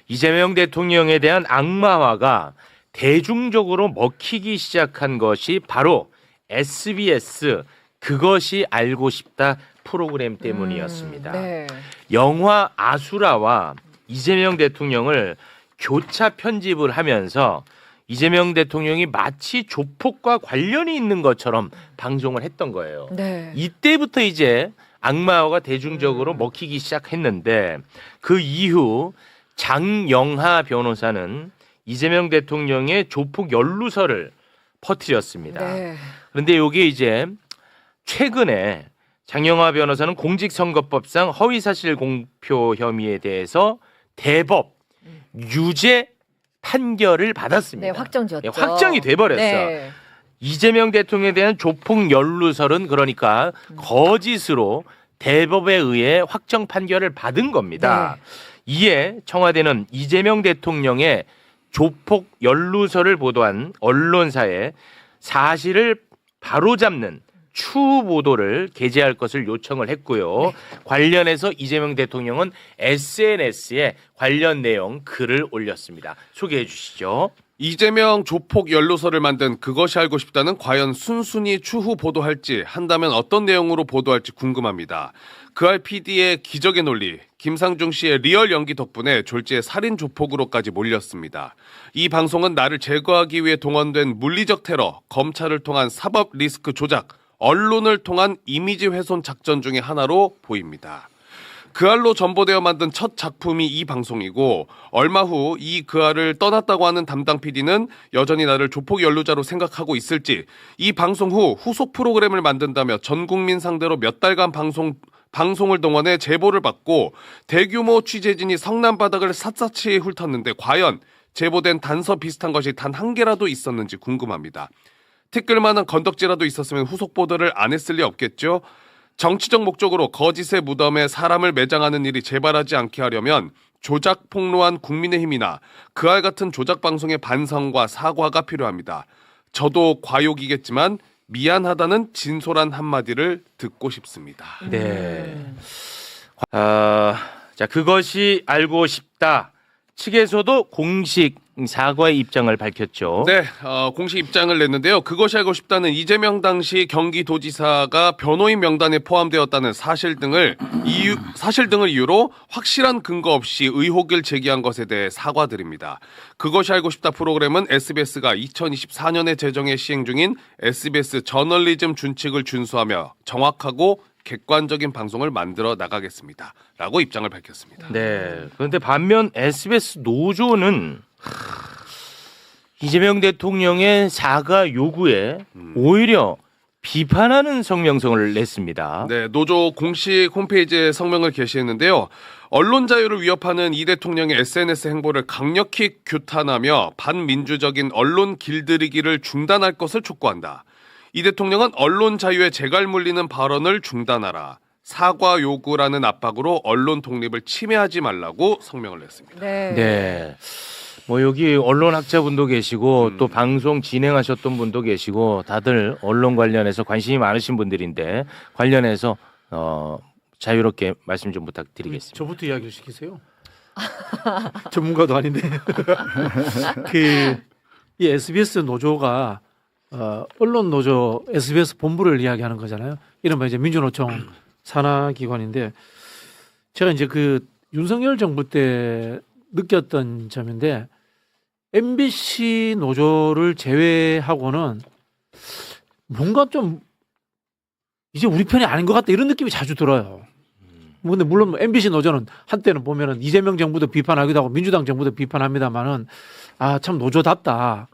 이재명 대통령에 대한 악마화가 대중적으로 먹히기 시작한 것이 바로 SBS 그것이 알고 싶다 프로그램 때문이었습니다. 네. 영화 아수라와 이재명 대통령을 교차 편집을 하면서 이재명 대통령이 마치 조폭과 관련이 있는 것처럼 방송을 했던 거예요. 네. 이때부터 이제 악마화가 대중적으로 먹히기 시작했는데 그 이후 장영하 변호사는 이재명 대통령의 조폭 연루설을 퍼뜨렸습니다. 네. 그런데 이게 이제 최근에 장영하 변호사는 공직선거법상 허위사실 공표 혐의에 대해서 대법 유죄 판결을 받았습니다. 네, 확정지었죠. 확정이 돼버렸어. 네. 이재명 대통령에 대한 조폭 연루설은 그러니까 거짓으로 대법에 의해 확정 판결을 받은 겁니다. 이에 청와대는 이재명 대통령의 조폭 연루설을 보도한 언론사에 사실을 바로잡는 추후 보도를 게재할 것을 요청을 했고요. 관련해서 이재명 대통령은 SNS에 관련 내용 글을 올렸습니다. 소개해 주시죠. 이재명 조폭 연루설을 만든 그것이 알고 싶다는 과연 순순히 추후 보도할지 한다면 어떤 내용으로 보도할지 궁금합니다. 그알 PD의 기적의 논리, 김상중 씨의 리얼 연기 덕분에 졸지에 살인 조폭으로까지 몰렸습니다. 이 방송은 나를 제거하기 위해 동원된 물리적 테러, 검찰을 통한 사법 리스크 조작, 언론을 통한 이미지 훼손 작전 중의 하나로 보입니다. 그알로 전보되어 만든 첫 작품이 이 방송이고 얼마 후 이 그알을 떠났다고 하는 담당 PD는 여전히 나를 조폭 연루자로 생각하고 있을지 이 방송 후 후속 프로그램을 만든다며 전 국민 상대로 몇 달간 방송을 동원해 제보를 받고 대규모 취재진이 성남 바닥을 샅샅이 훑었는데 과연 제보된 단서 비슷한 것이 단 한 개라도 있었는지 궁금합니다. 티끌만한 건덕지라도 있었으면 후속 보도를 안 했을 리 없겠죠? 정치적 목적으로 거짓의 무덤에 사람을 매장하는 일이 재발하지 않게 하려면 조작 폭로한 국민의힘이나 그알 같은 조작 방송의 반성과 사과가 필요합니다. 저도 과욕이겠지만 미안하다는 진솔한 한마디를 듣고 싶습니다. 네. 자, 그것이 알고 싶다. 측에서도 공식 사과의 입장을 밝혔죠. 네, 공식 입장을 냈는데요. 그것이 알고 싶다는 이재명 당시 경기도지사가 변호인 명단에 포함되었다는 사실 등을 이유로 확실한 근거 없이 의혹을 제기한 것에 대해 사과드립니다. 그것이 알고 싶다 프로그램은 SBS가 2024년에 제정해 시행 중인 SBS 저널리즘 준칙을 준수하며 정확하고 객관적인 방송을 만들어 나가겠습니다. 라고 입장을 밝혔습니다. 네. 그런데 반면 SBS 노조는 이재명 대통령의 사과 요구에 오히려 비판하는 성명서를 냈습니다. 네, 노조 공식 홈페이지에 성명을 게시했는데요. 언론 자유를 위협하는 이 대통령의 SNS 행보를 강력히 규탄하며 반민주적인 언론 길들이기를 중단할 것을 촉구한다. 이 대통령은 언론 자유에 재갈 물리는 발언을 중단하라. 사과 요구라는 압박으로 언론 독립을 침해하지 말라고 성명을 냈습니다. 네. 네. 뭐 여기 언론학자분도 계시고 또 방송 진행하셨던 분도 계시고 다들 언론 관련해서 관심이 많으신 분들인데 관련해서 자유롭게 말씀 좀 부탁드리겠습니다. 저부터 이야기를 시키세요. 전문가도 아닌데. 이 SBS 노조가 언론 노조 SBS 본부를 이야기하는 거잖아요. 이른바 이제 민주노총 산하기관인데 제가 이제 그 윤석열 정부 때 느꼈던 점인데 MBC 노조를 제외하고는 뭔가 좀 이제 우리 편이 아닌 것 같다 이런 느낌이 자주 들어요. 근데 물론 MBC 노조는 한때는 보면은 이재명 정부도 비판하기도 하고 민주당 정부도 비판합니다만은 참 노조답다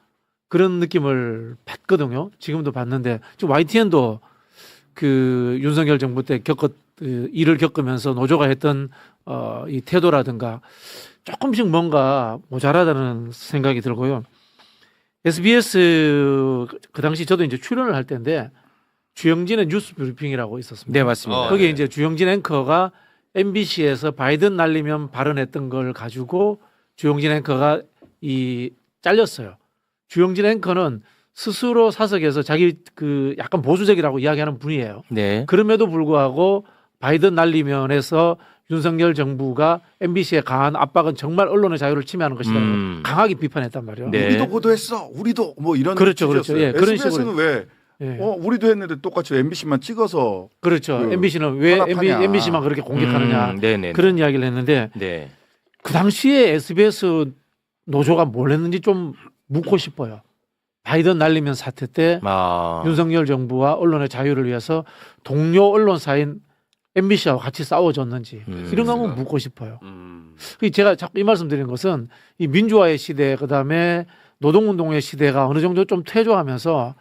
그런 느낌을 받거든요. 지금도 받는데 지금 YTN도 그 윤석열 정부 때 일을 겪으면서 노조가 했던 이 태도라든가 조금씩 뭔가 모자라다는 생각이 들고요. SBS 그 당시 저도 이제 출연을 할 때인데 주영진의 뉴스 브리핑이라고 있었습니다. 네, 맞습니다. 거기에 이제 주영진 앵커가 MBC에서 바이든 날리면 발언했던 걸 가지고 주영진 앵커가 잘렸어요. 주영진 앵커는 스스로 사석에서 자기 그 약간 보수적이라고 이야기하는 분이에요. 네. 그럼에도 불구하고 바이든 날리면에서 윤석열 정부가 MBC에 강한 압박은 정말 언론의 자유를 침해하는 것이다. 강하게 비판했단 말이에요. 네. 우리도 보도했어. 우리도 뭐 이런 그렇죠, 그렇죠. 취지였어요. 예, 그런 SBS는 식으로. 왜 예. 우리도 했는데 똑같이 MBC만 찍어서 그렇죠. 그 MBC는 왜 탄압하냐. MBC만 그렇게 공격하느냐. 네네. 그런 이야기를 했는데 네. 그 당시에 SBS 노조가 뭘 했는지 좀 묻고 싶어요. 바이든 날리면 사태 때 아. 윤석열 정부와 언론의 자유를 위해서 동료 언론사인 MBC와 같이 싸워줬는지 이런 거 한번 묻고 싶어요. 제가 자꾸 이 말씀드리는 것은 이 민주화의 시대 그다음에 노동운동의 시대가 어느 정도 좀 퇴조하면서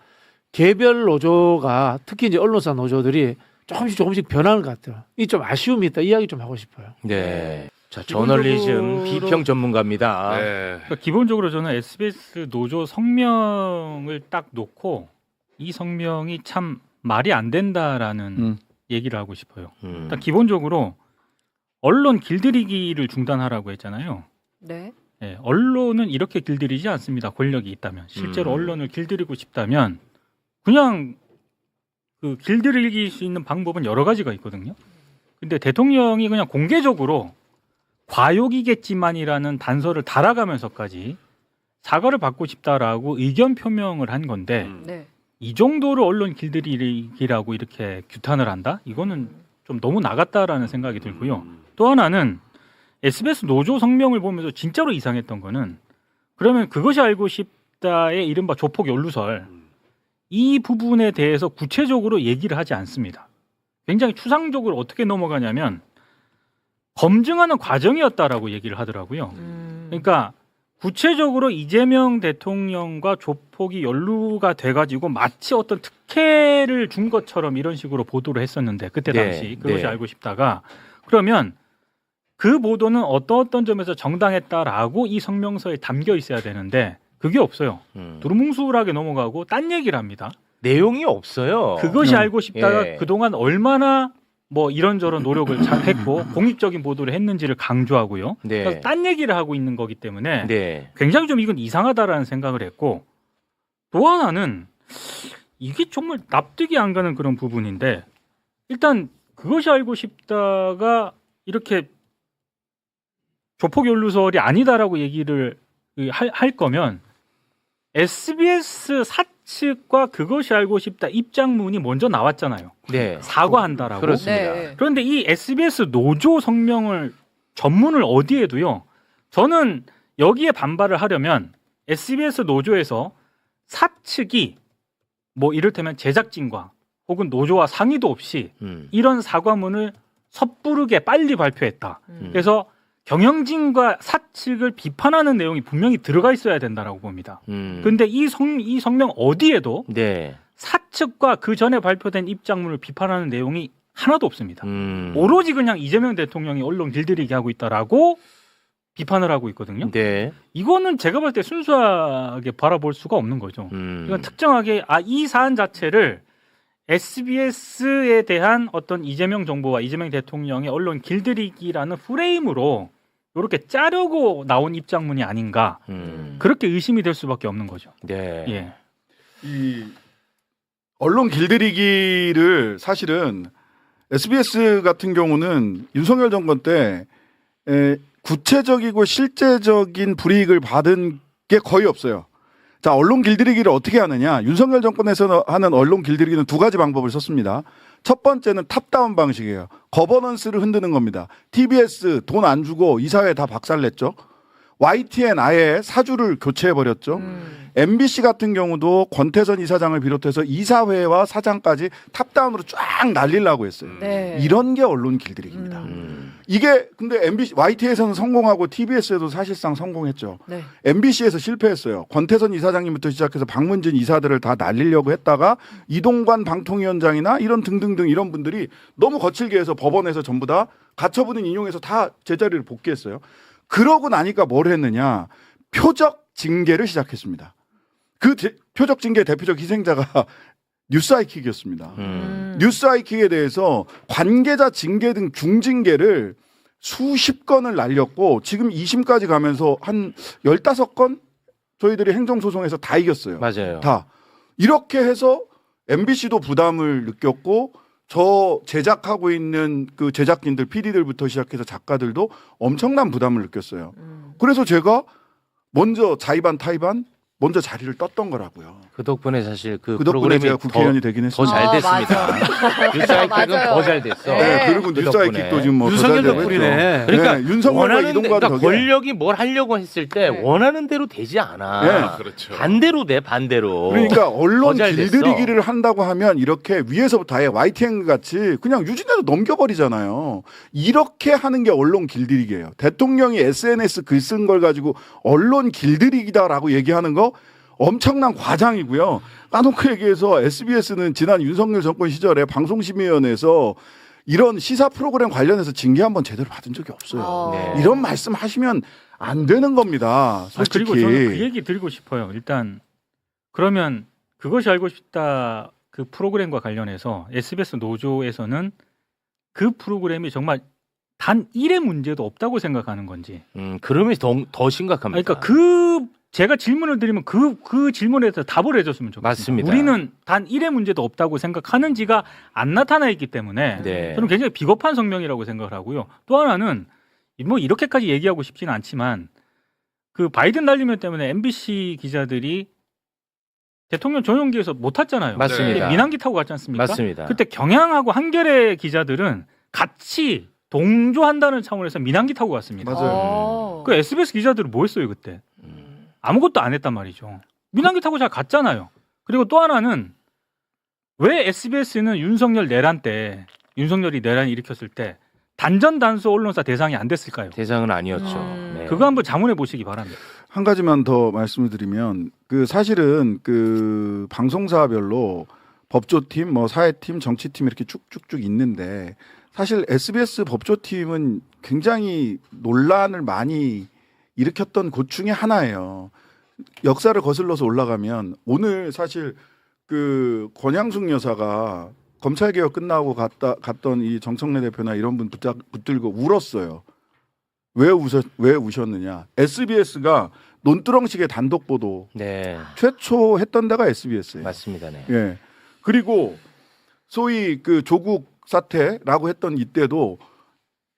개별 노조가 특히 이제 언론사 노조들이 조금씩 변하는 것 같아요. 이 좀 아쉬움이 있다. 이야기 좀 하고 싶어요. 네. 자, 저널리즘 비평 전문가입니다. 네. 그러니까 기본적으로 저는 SBS 노조 성명을 딱 놓고 이 성명이 참 말이 안 된다라는 얘기를 하고 싶어요. 일단 기본적으로 언론 길들이기를 중단하라고 했잖아요. 네. 네, 언론은 이렇게 길들이지 않습니다. 권력이 있다면 실제로 언론을 길들이고 싶다면 그냥 그 길들이기 수 있는 방법은 여러 가지가 있거든요. 근데 대통령이 그냥 공개적으로 과욕이겠지만이라는 단서를 달아가면서까지 사과를 받고 싶다라고 의견 표명을 한 건데 네. 이 정도로 언론 길들이기라고 이렇게 규탄을 한다? 이거는 좀 너무 나갔다라는 생각이 들고요. 또 하나는 SBS 노조 성명을 보면서 진짜로 이상했던 거는 그러면 그것이 알고 싶다의 이른바 조폭 연루설 이 부분에 대해서 구체적으로 얘기를 하지 않습니다. 굉장히 추상적으로 어떻게 넘어가냐면 검증하는 과정이었다라고 얘기를 하더라고요. 그러니까 구체적으로 이재명 대통령과 조폭이 연루가 돼가지고 마치 어떤 특혜를 준 것처럼 이런 식으로 보도를 했었는데 그때 네, 당시 그것이 네. 알고 싶다가 그러면 그 보도는 어떤 점에서 정당했다라고 이 성명서에 담겨 있어야 되는데 그게 없어요. 두루뭉술하게 넘어가고 딴 얘기를 합니다. 내용이 없어요. 그것이 알고 싶다가 예. 그동안 얼마나 뭐 이런저런 노력을 잘 했고 공익적인 보도를 했는지를 강조하고요. 네. 그래서 딴 얘기를 하고 있는 거기 때문에 네. 굉장히 좀 이건 이상하다라는 생각을 했고 또 하나는 이게 정말 납득이 안 가는 그런 부분인데 일단 그것이 알고 싶다가 이렇게 조폭 연루설이 아니다라고 얘기를 할 거면 SBS 사측과 그것이 알고 싶다 입장문이 먼저 나왔잖아요. 네. 사과한다라고. 그렇습니다. 네. 그런데 이 SBS 노조 성명을 전문을 어디에 두요? 저는 여기에 반발을 하려면 SBS 노조에서 사측이 뭐 이를테면 제작진과 혹은 노조와 상의도 없이 이런 사과문을 섭부르게 빨리 발표했다. 그래서 경영진과 사측을 비판하는 내용이 분명히 들어가 있어야 된다라고 봅니다. 근데 이 성명 어디에도 네. 사측과 그 전에 발표된 입장문을 비판하는 내용이 하나도 없습니다. 오로지 그냥 이재명 대통령이 언론 길들이게 하고 있다라고 비판을 하고 있거든요. 네. 이거는 제가 볼 때 순수하게 바라볼 수가 없는 거죠. 이건 특정하게 이 사안 자체를 SBS에 대한 어떤 이재명 정부와 이재명 대통령의 언론 길들이기라는 프레임으로 이렇게 짜려고 나온 입장문이 아닌가 그렇게 의심이 될 수밖에 없는 거죠. 네. 예. 이 언론 길들이기를 사실은 SBS 같은 경우는 윤석열 정권 때 구체적이고 실제적인 불이익을 받은 게 거의 없어요. 자, 언론 길들이기를 어떻게 하느냐? 윤석열 정권에서 하는 언론 길들이기는 두 가지 방법을 썼습니다. 첫 번째는 탑다운 방식이에요. 거버넌스를 흔드는 겁니다. TBS 돈 안 주고 이사회 다 박살냈죠. YTN 아예 사주를 교체해버렸죠. MBC 같은 경우도 권태선 이사장을 비롯해서 이사회와 사장까지 탑다운으로 쫙 날리려고 했어요. 네. 이런 게 언론 길들이기입니다. 이게 근데 MBC, YT에서는 성공하고 TBS에도 사실상 성공했죠. 네. MBC에서 실패했어요. 권태선 이사장님부터 시작해서 박문진 이사들을 다 날리려고 했다가 이동관 방통위원장이나 이런 등등등 이런 분들이 너무 거칠게 해서 법원에서 전부 다 가처분인 인용해서 다 제자리를 복귀했어요. 그러고 나니까 뭘 했느냐. 표적 징계를 시작했습니다. 그 표적 징계 대표적 희생자가 뉴스아이킥이었습니다. 뉴스아이킥에 대해서 관계자 징계 등 중징계를 수십 건을 날렸고 지금 2심까지 가면서 한 15건 저희들이 행정소송에서 다 이겼어요. 맞아요. 다. 이렇게 해서 MBC도 부담을 느꼈고 저 제작하고 있는 그 제작진들, PD들부터 시작해서 작가들도 엄청난 부담을 느꼈어요. 그래서 제가 먼저 자의반 타의반 먼저 자리를 떴던 거라고요. 그 덕분에 사실 그 그 덕분에 프로그램이 제가 국회의원이 되긴 더 했습니다. 잘 됐습니다. 뉴스아이킥은 맞아요. 더 잘 됐어. 네. 그리고 그 뉴스아이킥도 덕분에. 지금 뭐더 윤석열 잘 되고 덕분이네. 했죠. 그러니까 네, 윤석열과 원하는 이동관 그러니까 덕에 권력이 뭘 하려고 했을 때 네. 원하는 대로 되지 않아. 네. 그렇죠. 반대로 돼 반대로. 그러니까 언론 더잘 됐어. 길들이기를 한다고 하면 이렇게 위에서부터 아예 YTN 같이 그냥 유진해도 넘겨버리잖아요. 이렇게 하는 게 언론 길들이기예요. 대통령이 SNS 글 쓴 걸 가지고 언론 길들이기다라고 얘기하는 거 엄청난 과장이고요. 까놓고 얘기해서 SBS는 지난 윤석열 정권 시절에 방송심의위원회에서 이런 시사 프로그램 관련해서 징계 한번 제대로 받은 적이 없어요. 네. 이런 말씀 하시면 안 되는 겁니다. 솔직히. 그리고 저는 그 얘기 드리고 싶어요. 일단 그러면 그것이 알고 싶다 그 프로그램과 관련해서 SBS 노조에서는 그 프로그램이 정말 단 1의 문제도 없다고 생각하는 건지. 그러면 더 심각합니다. 그러니까 제가 질문을 드리면 그 질문에 대해서 답을 해줬으면 좋겠습니다. 맞습니다. 우리는 단 1의 문제도 없다고 생각하는지가 안 나타나 있기 때문에 네. 저는 굉장히 비겁한 성명이라고 생각을 하고요. 또 하나는 뭐 이렇게까지 얘기하고 싶지는 않지만 그 바이든 날리면 때문에 MBC 기자들이 대통령 전용기에서 못 탔잖아요. 맞습니다. 민항기 타고 갔지 않습니까? 맞습니다. 그때 경향하고 한겨레 기자들은 같이 동조한다는 차원에서 민항기 타고 갔습니다. 맞아요. 그 SBS 기자들은 뭐 했어요 그때? 아무것도 안 했단 말이죠. 민항기 타고 잘 갔잖아요. 그리고 또 하나는 왜 SBS는 윤석열 내란 때 윤석열이 내란 일으켰을 때 단전단수 언론사 대상이 안 됐을까요? 대상은 아니었죠. 네. 그거 한번 자문해 보시기 바랍니다. 한 가지만 더 말씀을 드리면 그 사실은 그 방송사별로 법조팀, 뭐 사회팀, 정치팀 이렇게 쭉쭉쭉 있는데 사실 SBS 법조팀은 굉장히 논란을 많이 일으켰던 곳 중에 하나예요. 역사를 거슬러서 올라가면 오늘 사실 그 권양숙 여사가 검찰개혁 끝나고 갔던 이 정청래 대표나 이런 분 붙들고 울었어요. 왜 우셨느냐? SBS가 논두렁식의 단독 보도 네. 최초 했던 데가 SBS예요. 맞습니다. 네. 예. 그리고 소위 그 조국 사태라고 했던 이때도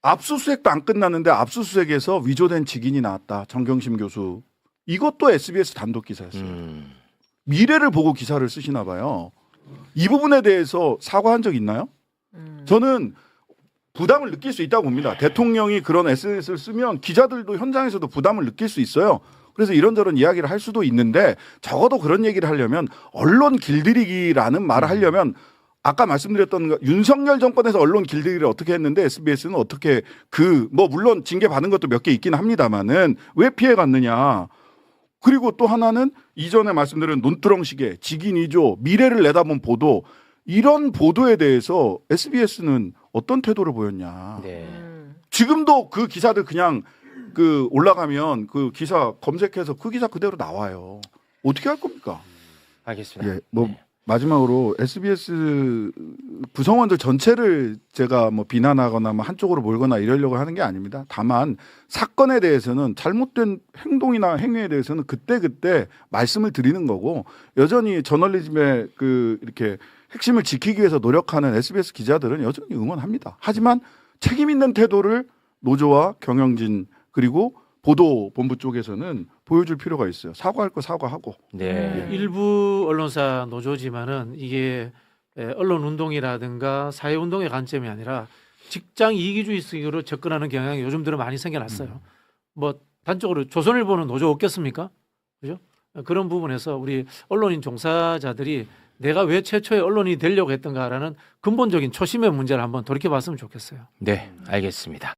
압수수색도 안 끝났는데 압수수색에서 위조된 직인이 나왔다. 정경심 교수. 이것도 SBS 단독 기사였어요. 미래를 보고 기사를 쓰시나 봐요. 이 부분에 대해서 사과한 적 있나요? 저는 부담을 느낄 수 있다고 봅니다. 대통령이 그런 SNS를 쓰면 기자들도 현장에서도 부담을 느낄 수 있어요. 그래서 이런저런 이야기를 할 수도 있는데 적어도 그런 얘기를 하려면 언론 길들이기라는 말을 하려면 아까 말씀드렸던 윤석열 정권에서 언론 길들이기를 어떻게 했는데 SBS는 어떻게 뭐 물론 징계 받은 것도 몇 개 있긴 합니다만은 왜 피해 갔느냐. 그리고 또 하나는 이전에 말씀드린 논두렁식의 직인 위조, 미래를 내다본 보도 이런 보도에 대해서 SBS는 어떤 태도를 보였냐. 네. 지금도 그 기사들 그냥 그 올라가면 그 기사 검색해서 그 기사 그대로 나와요. 어떻게 할 겁니까? 알겠습니다. 예, 뭐 네. 마지막으로 SBS 구성원들 전체를 제가 뭐 비난하거나 뭐 한쪽으로 몰거나 이러려고 하는 게 아닙니다. 다만 사건에 대해서는 잘못된 행동이나 행위에 대해서는 그때 말씀을 드리는 거고 여전히 저널리즘의 그 이렇게 핵심을 지키기 위해서 노력하는 SBS 기자들은 여전히 응원합니다. 하지만 책임 있는 태도를 노조와 경영진 그리고 보도본부 쪽에서는 보여줄 필요가 있어요. 사과할 거 사과하고. 네. 일부 언론사 노조지만은 이게 언론 운동이라든가 사회 운동의 관점이 아니라 직장 이기주의식으로 접근하는 경향이 요즘 들어 많이 생겨났어요. 뭐 단적으로 조선일보는 노조 없겠습니까? 그죠? 그런 부분에서 우리 언론인 종사자들이 내가 왜 최초의 언론이 되려고 했던가라는 근본적인 초심의 문제를 한번 돌이켜봤으면 좋겠어요. 네, 알겠습니다.